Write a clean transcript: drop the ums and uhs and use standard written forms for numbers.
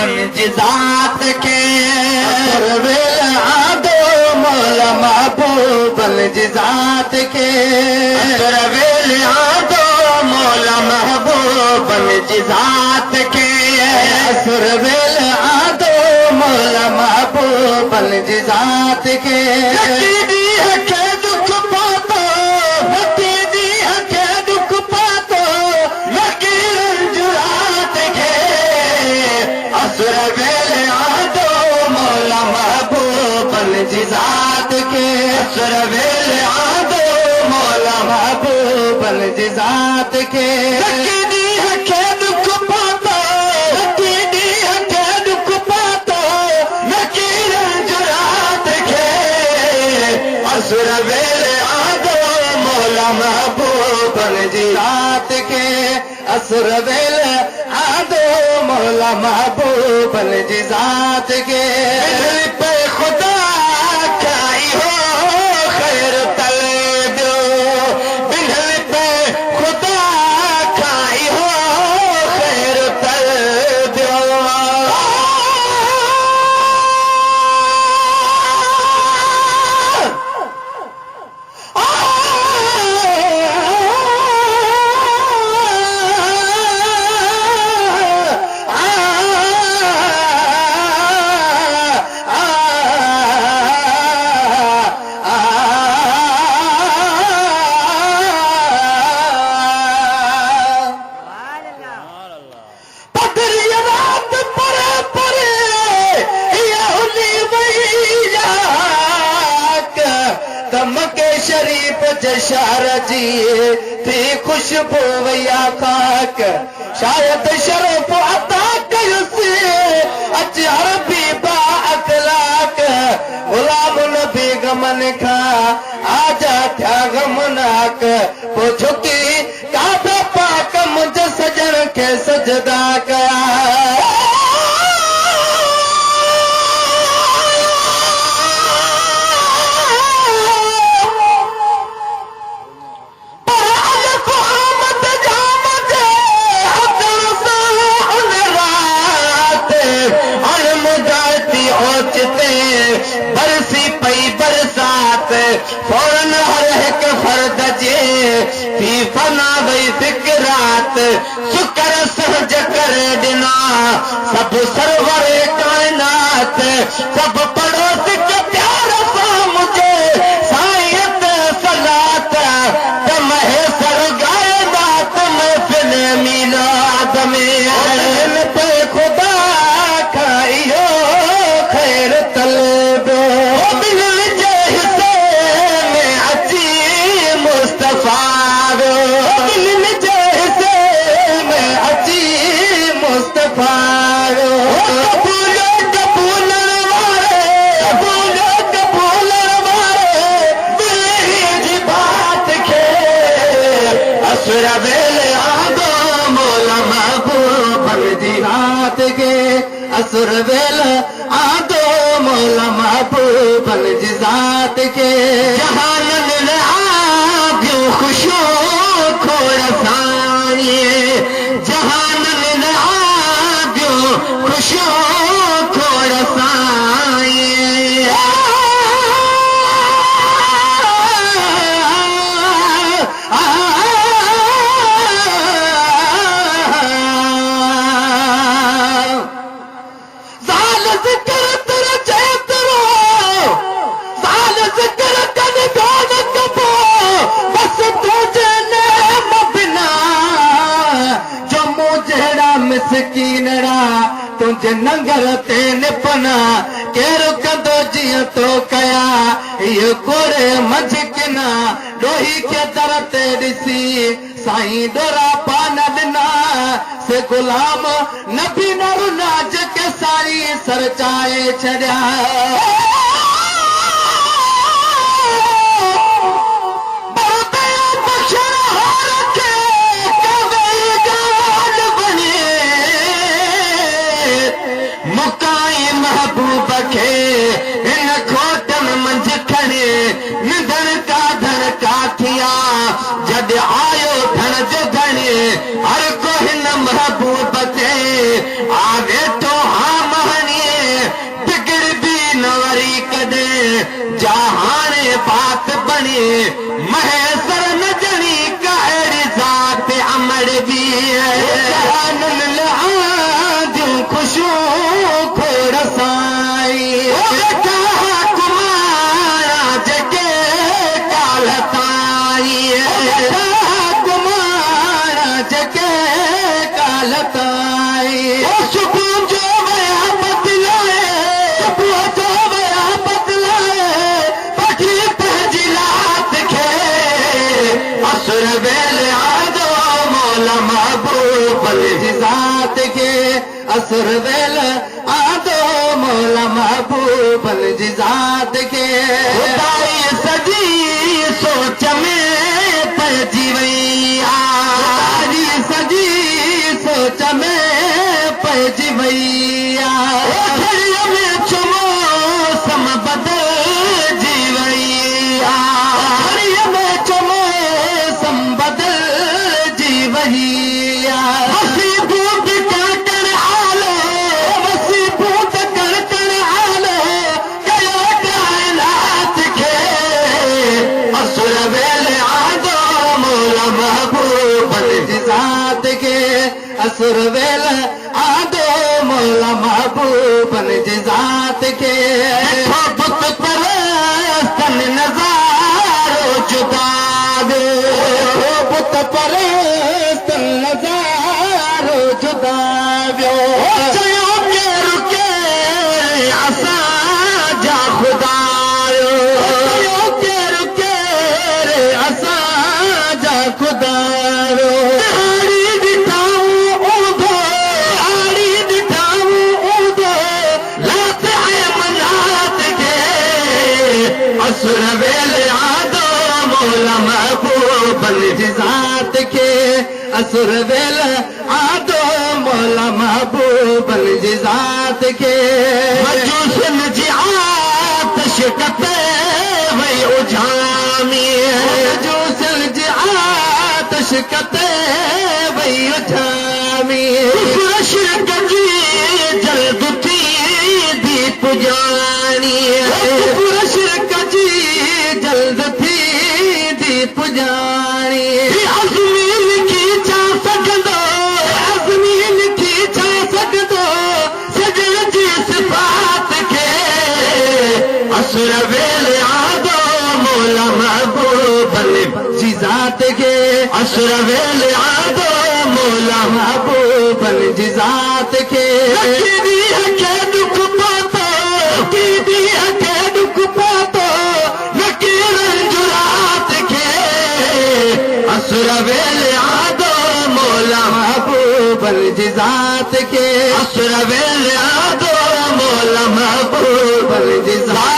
बन जी ज़ात के असुरवेल आदो मौला महबूबन जी ज़ात के असुरवेल आदो मौला महबूबन जी ज़ात के असुरवेल आदो मौला महबूबन जी ज़ात के ज़ात के असुरवेल आदो मौला महबूबन जी ज़ात के दुख पातो दुख पातो नकीरन जुरात के असुरवेल आदो मौला महबूबन जी ज़ात के असुरवेल आदो मौला महबूबन जी ज़ात के पे खुदा शरीफ जशार जी थी खुशबू वैया खाक शायद शरफ अता कयुसी अच अरबी बा अखलाक गुलाम नबी गमन खा आजा थिया गमनाक पो झुकी काबे पाक मुझ सजन के सजदा कया बरसी पई बरसात फौरन हर एक फर्द जे थी फना वई फिक्रात शुक्र सहज करे ॾिना सब सरवर कायनात सब पड़ोस के प्यार सां मुझे साईं सलात तमहे सर गायनात महफिल मीलाद में पे खुदा खाइयो खैर तलब असुरवेल आदो मौला महबूबन जी ज़ात के असुरवेल आदो मौला महबूबन जी ज़ात के जहानन ने आबियो खुशो खोड़ साईं जहानन ने आबियो खुशो खोड़ साईं मिसकीनड़ा तुझे नंगर ते निपना केरु कंदो जियो तो कया ये कोरे मझकिना लोही के दर ते दिसी साईं डोरा पान दिना से गुलाम नबी नरु नाज के सारी सरचाए छड़िया महबूब खे हिन खोटन मंझ खणे निधन का धन का थिया जद आयो धन जो धन हर को हिन महबूब ते आ वेठो हा असुर वेल आदो मौला महबूब जी ज़ात खे खुदाई सॼी सोच में पइजी वई आहे सॼी सोच में पइजी वई आहे में चुमो सम बदिलजी वई आहे में चुमो सम बदिलजी वई आहे वसी बूट कणकण आलो वसी बूट कणकण आलो कयो काइनात खे असुर वेल आदो मौला महबूब जी ज़ात खे असुर वेल आदो मौला महबूब जी ज़ात खे बुत परस्तन नज़ारो जुदा वियो बुत परस्तन नज़ारो जुदा वियो चयो केरु केर असांजा खुदायो चयो केरु केर असांजा खुदायो असुर वेल आदो मौला महबूब जी ज़ात खे असुर वेल आदो मौला महबूब जी ज़ात खे मजूसन जी आतिश कते वई उजामी मजूसन जी आतिश कते वई उजामी शिरक जी जल्द थी दी पुजानी शिरक जी जल्द थी दी पुजानी अज़मीन की छा सघंदो अज़मीन की छा सघंदो सजण जी सिफ़ात खे असुर वेल आदो मौला महबूब जी ज़ात खे असुर वेल आदो मौला महबूब जी ज़ात खे दुख पातो दुख पातो असुर वेल आदो मौला महबूब जी ज़ात खे असुर वेल आदो मौला महबूब जी ज़ात